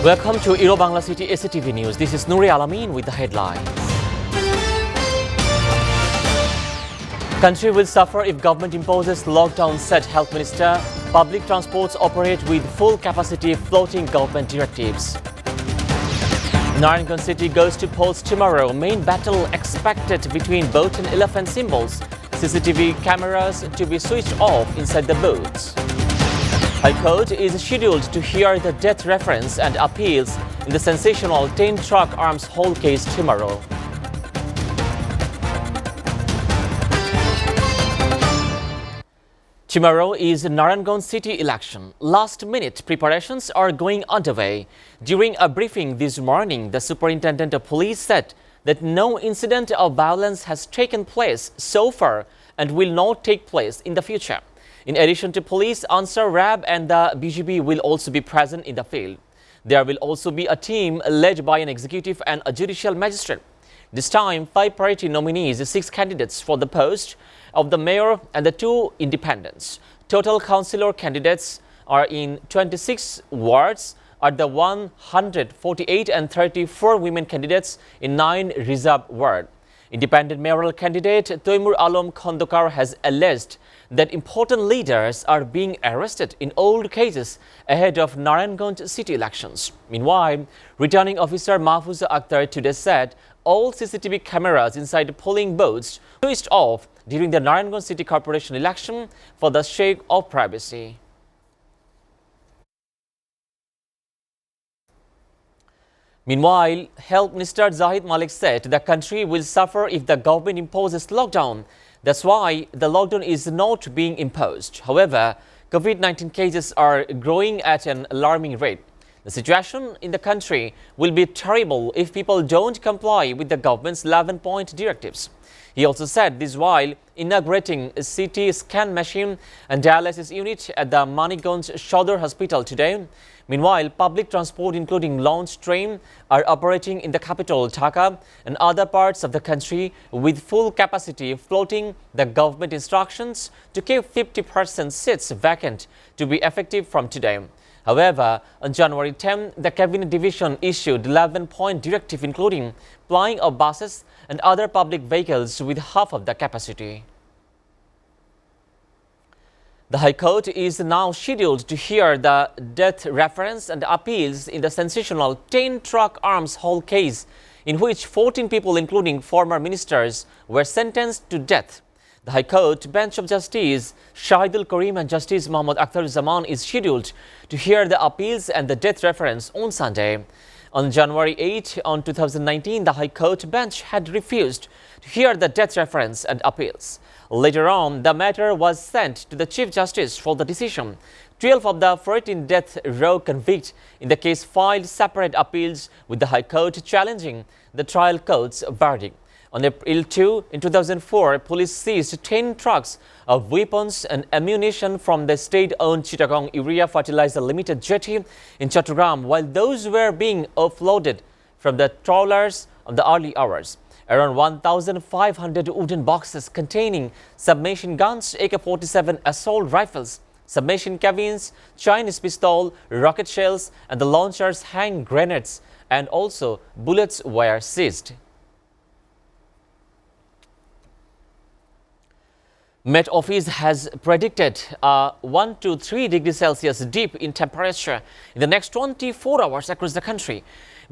Welcome to Bangla City SATV News. This is Nuri Alamin with the headlines. Country will suffer if government imposes lockdown, said Health Minister. Public transports operate with full capacity, floating government directives. Nagaon City goes to polls tomorrow. Main battle expected between boat and elephant symbols. CCTV cameras to be switched off inside the boats. High Court is scheduled to hear the death reference and appeals in the sensational 10-truck arms hold case tomorrow. Tomorrow is Nagaon City election. Last-minute preparations are going underway. During a briefing this morning, the Superintendent of Police said that no incident of violence has taken place so far and will not take place in the future. In addition to police, Ansar RAB and the BGB will also be present in the field. There will also be a team led by an executive and a judicial magistrate. This time, 5 party nominees, 6 candidates for the post of the mayor and the 2 independents. Total councillor candidates are in 26 wards are the 148 and 34 women candidates in 9 reserve wards. Independent mayoral candidate Toimur Alam Khondokar has alleged that important leaders are being arrested in old cases ahead of Nagaon city elections. Meanwhile, returning officer Mahfuza Akhtar today said all CCTV cameras inside the polling booths switched off during the Nagaon City Corporation election for the sake of privacy. Meanwhile, Health Minister Zahid Malik said the country will suffer if the government imposes lockdown. That's why the lockdown is not being imposed. However, COVID-19 cases are growing at an alarming rate. The situation in the country will be terrible if people don't comply with the government's 11-point directives. He also said this while inaugurating a CT scan machine and dialysis unit at the Maniganj Shodor Hospital today. Meanwhile, public transport including launch train are operating in the capital Dhaka and other parts of the country with full capacity, floating the government instructions to keep 50% seats vacant to be effective from today. However, on January 10, the Cabinet Division issued 11-point directive including flying of buses and other public vehicles with half of the capacity. The High Court is now scheduled to hear the death reference and appeals in the sensational 10-truck arms hold case in which 14 people including former ministers were sentenced to death. The High Court Bench of Justice Shahidul Karim and Justice Muhammad Akhtar Zaman is scheduled to hear the appeals and the death reference on Sunday. On January 8, 2019, the High Court bench had refused to hear the death reference and appeals. Later on, the matter was sent to the Chief Justice for the decision. 12 of the 14 death row convicts in the case filed separate appeals with the High Court challenging the trial court's verdict. On April 2, in 2004, police seized 10 trucks of weapons and ammunition from the state-owned Chittagong Urea Fertilizer Limited jetty in Chattogram while those were being offloaded from the trawlers of the early hours. Around 1,500 wooden boxes containing submachine guns, AK-47 assault rifles, submachine carbines, Chinese pistol, rocket shells and the launchers hand grenades and also bullets were seized. Met Office has predicted a 1 to 3 degrees Celsius dip in temperature in the next 24 hours across the country.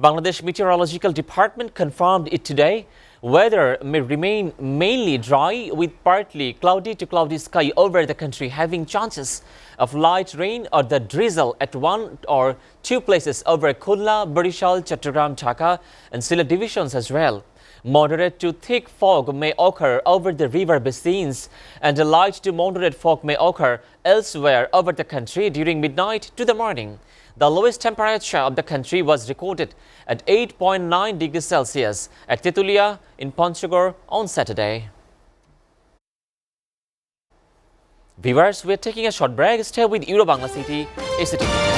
Bangladesh Meteorological Department confirmed it today. Weather may remain mainly dry with partly cloudy to cloudy sky over the country, having chances of light rain or the drizzle at 1 or 2 places over Khulna, Barishal, Chattogram, Dhaka and Sylhet divisions as well. Moderate to thick fog may occur over the river basins and a light to moderate fog may occur elsewhere over the country during midnight to the morning. The lowest temperature of the country was recorded at 8.9 degrees Celsius at Tetulia in Panchagor on Saturday. Viewers, we are taking a short break. Stay with Bangla City SATV.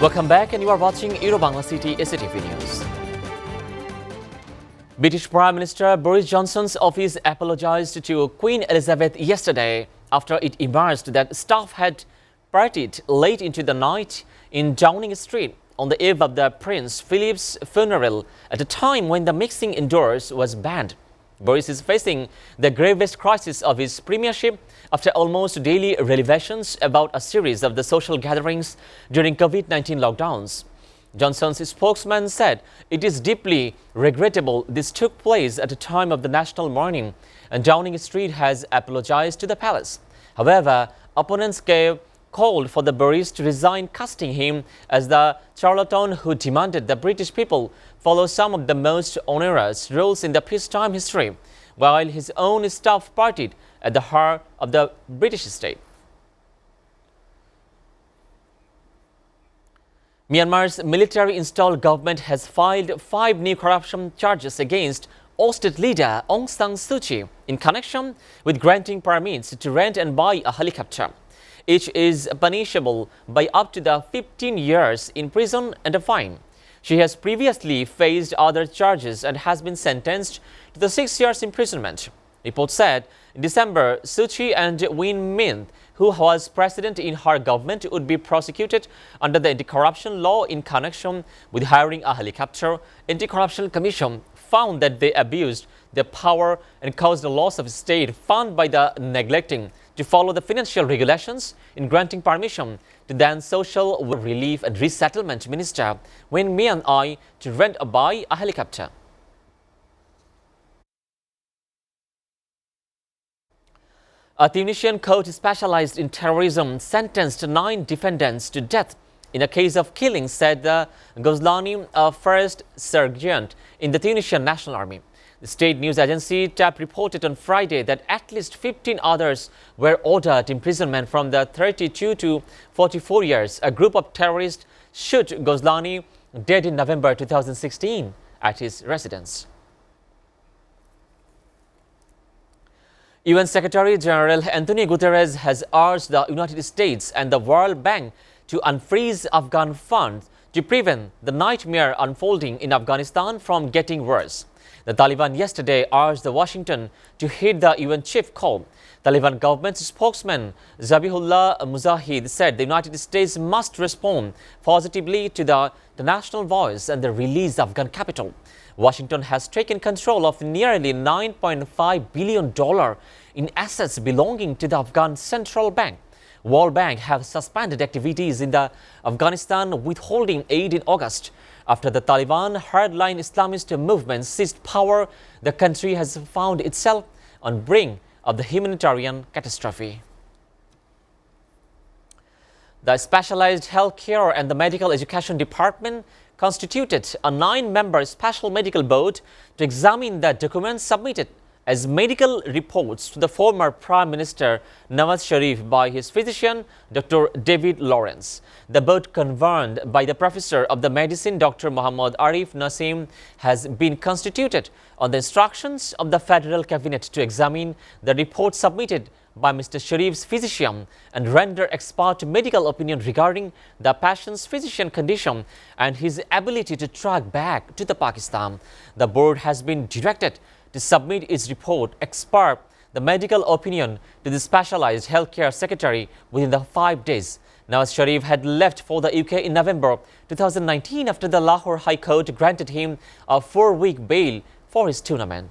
Welcome back and you are watching Bangla City SATV News. British Prime Minister Boris Johnson's office apologized to Queen Elizabeth yesterday after it emerged that staff had partied late into the night in Downing Street on the eve of the Prince Philip's funeral at a time when the mixing indoors was banned. Boris is facing the gravest crisis of his premiership after almost daily revelations about a series of the social gatherings during COVID-19 lockdowns. Johnson's spokesman said it is deeply regrettable this took place at a time of the national mourning, and Downing Street has apologized to the palace. However, opponents called for the Boris to resign, casting him as the charlatan who demanded the British people follow some of the most onerous rules in the peacetime history, while his own staff partied at the heart of the British state. Myanmar's military-installed government has filed 5 new corruption charges against ousted leader Aung San Suu Kyi in connection with granting permits to rent and buy a helicopter. Each is punishable by up to 15 years in prison and a fine. She has previously faced other charges and has been sentenced to 6 years imprisonment. Reports said in December, Suu Kyi and Win Myint, who was president in her government, would be prosecuted under the anti-corruption law in connection with hiring a helicopter. Anti-Corruption Commission found that they abused their power and caused a loss of state fund by the neglecting to follow the financial regulations in granting permission to then Social Relief and Resettlement Minister Win Myint to rent or buy a helicopter. A Tunisian court specialized in terrorism sentenced 9 defendants to death in a case of killing, said Gulshan, a first sergeant in the Tunisian National Army. The state news agency TAP reported on Friday that at least 15 others were ordered imprisonment from the 32 to 44 years. A group of terrorists shot Gulshan dead in November 2016 at his residence. UN Secretary General Antonio Guterres has urged the United States and the World Bank to unfreeze Afghan funds to prevent the nightmare unfolding in Afghanistan from getting worse. The Taliban yesterday urged Washington to heed the UN chief call. Taliban government spokesman Zabihullah Mujahid said the United States must respond positively to the national voice and the release of Afghan capital. Washington has taken control of nearly $9.5 billion in assets belonging to the Afghan Central Bank. World Bank have suspended activities in the Afghanistan, withholding aid in August. After the Taliban hardline Islamist movement seized power, the country has found itself on brink of the humanitarian catastrophe. The Specialized Healthcare and the Medical Education Department constituted a 9-member special medical board to examine the documents submitted as medical reports to the former Prime Minister Nawaz Sharif by his physician, Dr. David Lawrence. The board, convened by the Professor of the Medicine, Dr. Muhammad Arif Nasim, has been constituted on the instructions of the Federal Cabinet to examine the report submitted by Mr. Sharif's physician and render expert medical opinion regarding the patient's physician condition and his ability to track back to Pakistan. The board has been directed to submit its report, expert the medical opinion, to the Specialized Healthcare Secretary within the 5 days. Nawaz Sharif had left for the UK in November 2019 after the Lahore High Court granted him a 4-week bail for his tournament.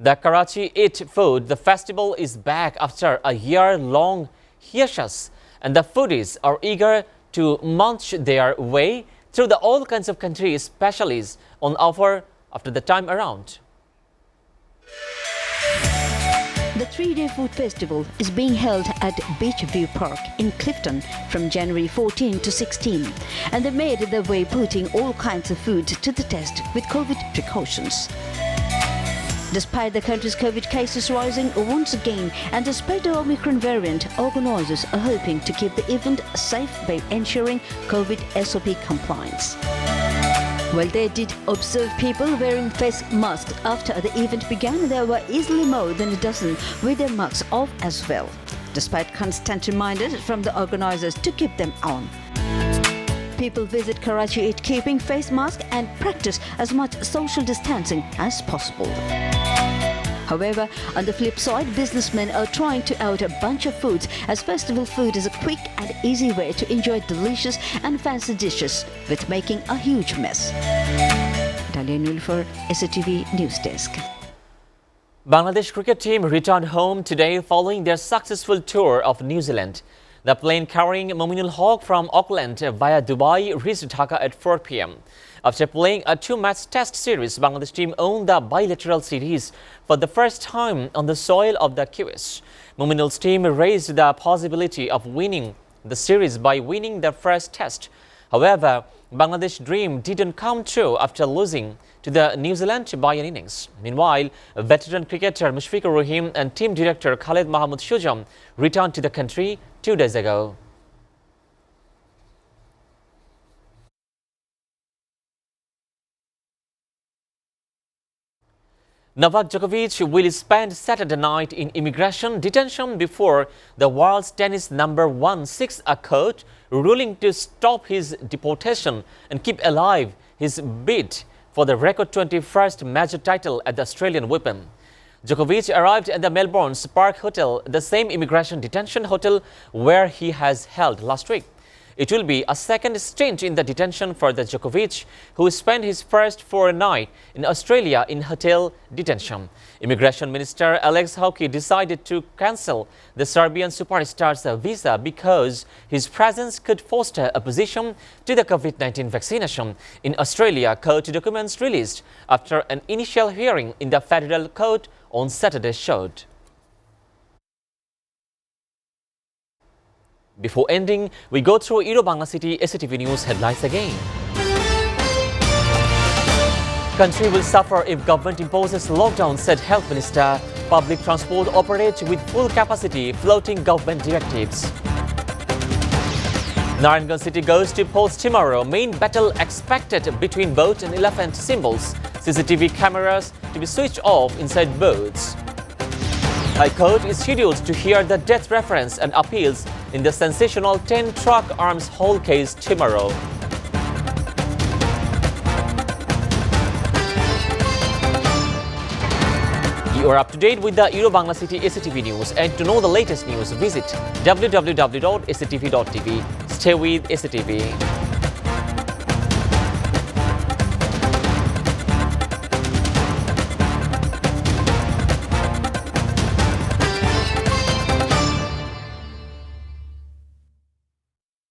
The Karachi Eat Food, the festival, is back after a year-long hiatus, and the foodies are eager to munch their way through the all kinds of country specialties on offer after the time around. The 3-day food festival is being held at Beachview Park in Clifton from January 14 to 16, and they made their way putting all kinds of food to the test with COVID precautions. Despite the country's COVID cases rising once again and the spread of Omicron variant, organisers are hoping to keep the event safe by ensuring COVID SOP compliance. While they did observe people wearing face masks after the event began, there were easily more than a dozen with their masks off as well, despite constant reminders from the organisers to keep them on. People visit Karachi keeping face masks and practice as much social distancing as possible. However, on the flip side, businessmen are trying to out a bunch of foods, as festival food is a quick and easy way to enjoy delicious and fancy dishes with making a huge mess. Dalia Nul for SATV News Desk. Bangladesh cricket team returned home today following their successful tour of New Zealand. The plane carrying Mominul Haq from Auckland via Dubai reached Dhaka at 4 p.m. After playing a two-match test series, Bangladesh team won the bilateral series for the first time on the soil of the QS. Mominul's team raised the possibility of winning the series by winning the first test. However, Bangladesh dream didn't come true after losing to the New Zealand by an innings. Meanwhile, veteran cricketer Mushfiqur Rahim and team director Khaled Mahmood Shujam returned to the country 2 days ago. Novak Djokovic will spend Saturday night in immigration detention before the world's tennis #1 seeks a court ruling to stop his deportation and keep alive his bid for the record 21st major title at the Australian Open. Djokovic arrived at the Melbourne's Park Hotel, the same immigration detention hotel where he has held last week. It will be a second stint in the detention for the Djokovic, who spent his first fortnight in Australia in hotel detention. Immigration Minister Alex Hawke decided to cancel the Serbian superstar's visa because his presence could foster opposition to the COVID-19 vaccination in Australia, court documents released after an initial hearing in the federal court on Saturday showed. Before ending, we go through Bangla City SATV News headlines again. Country will suffer if government imposes lockdown, said Health Minister. Public transport operates with full capacity, floating government directives. Narayanganj City goes to polls tomorrow. Main battle expected between boat and elephant symbols. CCTV cameras to be switched off inside boats. High Court is scheduled to hear the death reference and appeals in the sensational 10-truck arms haul case tomorrow. You are up to date with the Bangla City SATV News, and to know the latest news, visit www.satv.tv. Stay with SATV.